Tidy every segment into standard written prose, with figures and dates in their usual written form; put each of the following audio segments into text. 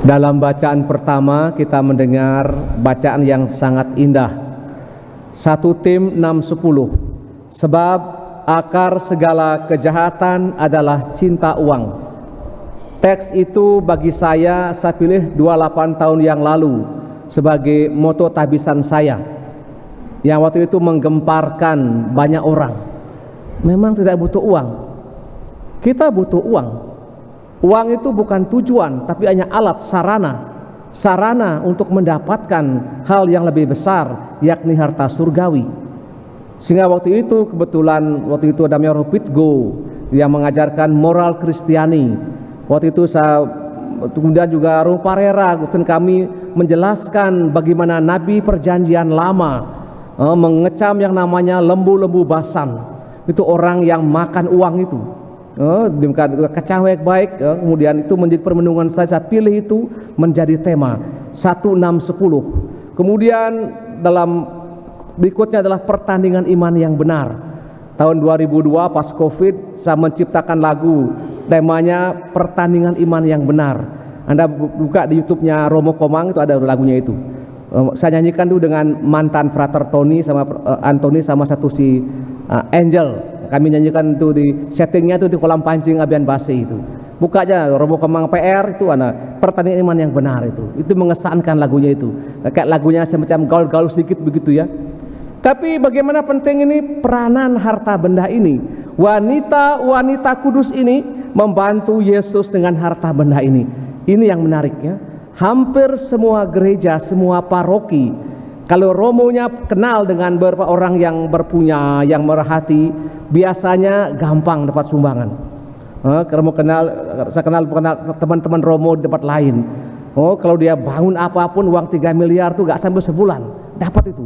Dalam bacaan pertama kita mendengar bacaan yang sangat indah. 1 Tim 6:10. Sebab akar segala kejahatan adalah cinta uang. Teks itu bagi saya pilih 28 tahun yang lalu sebagai moto tahbisan saya, yang waktu itu menggemparkan banyak orang. Memang tidak butuh uang. Kita butuh uang. Uang itu bukan tujuan, tapi hanya alat, sarana untuk mendapatkan hal yang lebih besar, yakni harta surgawi. Sehingga waktu itu kebetulan ada Mayor Pitgo yang mengajarkan moral Kristiani. Waktu itu kemudian juga Romo Parera dan kami menjelaskan bagaimana Nabi Perjanjian Lama mengecam yang namanya lembu-lembu basan. Itu orang yang makan uang itu. Kecawek baik, kemudian itu menjadi permenungan saya pilih itu menjadi tema 1:6-10. Kemudian dalam berikutnya adalah pertandingan iman yang benar. Tahun 2002 pas Covid saya menciptakan lagu temanya pertandingan iman yang benar. Anda buka di YouTube-nya Romo Komang, itu ada lagunya itu. Saya nyanyikan itu dengan mantan Frater Tony sama Anthony sama satu si Angel. Kami nyanyikan itu di settingnya itu di kolam pancing Abian Basi itu. Buka aja Romo Kemang PR itu ada pertandingan iman yang benar itu. Itu mengesankan lagunya itu. Kayak lagunya semacam gaul-gaul sedikit begitu ya. Tapi bagaimana penting ini peranan harta benda ini. Wanita kudus ini membantu Yesus dengan harta benda ini. Ini yang menarik ya. Hampir semua gereja, semua paroki, kalau romonya kenal dengan beberapa orang yang berpunya, yang merhati, biasanya gampang dapat sumbangan. Saya kenal teman-teman Romo di tempat lain. Kalau dia bangun apapun uang 3 miliar tuh gak sampai sebulan dapat itu.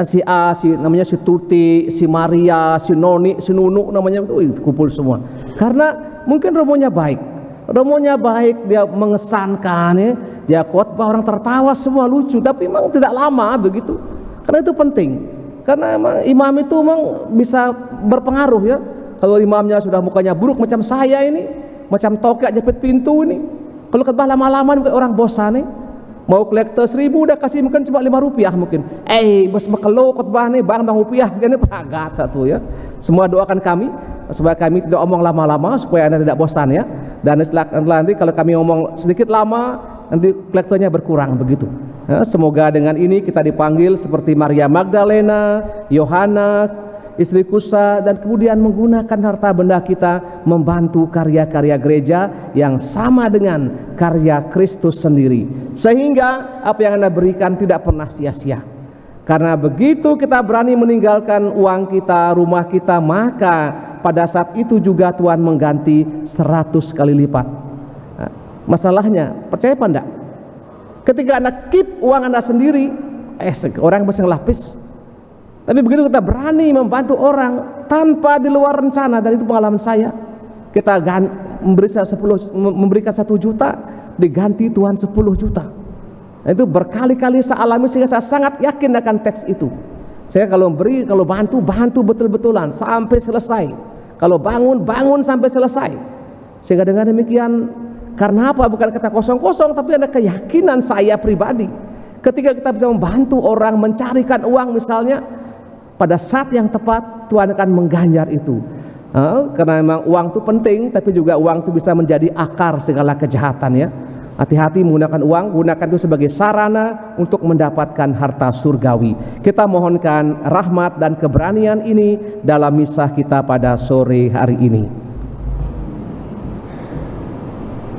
Si A, namanya si Tuti, si Maria, si Noni, si Nunu namanya itu kumpul semua. Karena mungkin romonya baik. Romonya baik, dia mengesankan ya. Dia khotbah orang tertawa semua lucu, tapi memang tidak lama begitu. Karena itu penting. Karena emang imam itu memang bisa berpengaruh ya. Kalau imamnya sudah mukanya buruk macam saya ini, macam tokek jepit pintu ini. Kalau khotbah lama-lama orang bosan nih. Mau kolektor 1.000 udah kasih mungkin cuma 5 rupiah mungkin. Bos makelo khotbah nih bang rupiah gini pagat satu ya. Semua doakan kami supaya kami tidak omong lama-lama supaya Anda tidak bosan ya. Dan setelah nanti kalau kami ngomong sedikit lama nanti kolektornya berkurang begitu ya. Semoga dengan ini kita dipanggil seperti Maria Magdalena, Yohana, istri Kusa, dan kemudian menggunakan harta benda kita membantu karya-karya gereja yang sama dengan karya Kristus sendiri, sehingga apa yang Anda berikan tidak pernah sia-sia. Karena begitu kita berani meninggalkan uang kita, rumah kita, maka pada saat itu juga Tuhan mengganti 100 kali lipat. Nah, masalahnya, percaya apa enggak? Ketika Anda keep uang Anda sendiri, orang masih ngelapis. Tapi begitu kita berani membantu orang tanpa di luar rencana, dan itu pengalaman saya. Kita memberikan 1 juta, diganti Tuhan 10 juta. Itu berkali-kali saya alami sehingga saya sangat yakin akan teks itu. Saya kalau bantu betul-betulan sampai selesai. Kalau bangun sampai selesai. Sehingga dengan demikian, karena apa? Bukan kata kosong-kosong, tapi ada keyakinan saya pribadi. Ketika kita bisa membantu orang mencarikan uang misalnya, pada saat yang tepat Tuhan akan mengganjar itu. Karena memang uang itu penting, tapi juga uang itu bisa menjadi akar segala kejahatan ya. Hati-hati menggunakan uang, gunakan itu sebagai sarana untuk mendapatkan harta surgawi. Kita mohonkan rahmat dan keberanian ini dalam misah kita pada sore hari ini.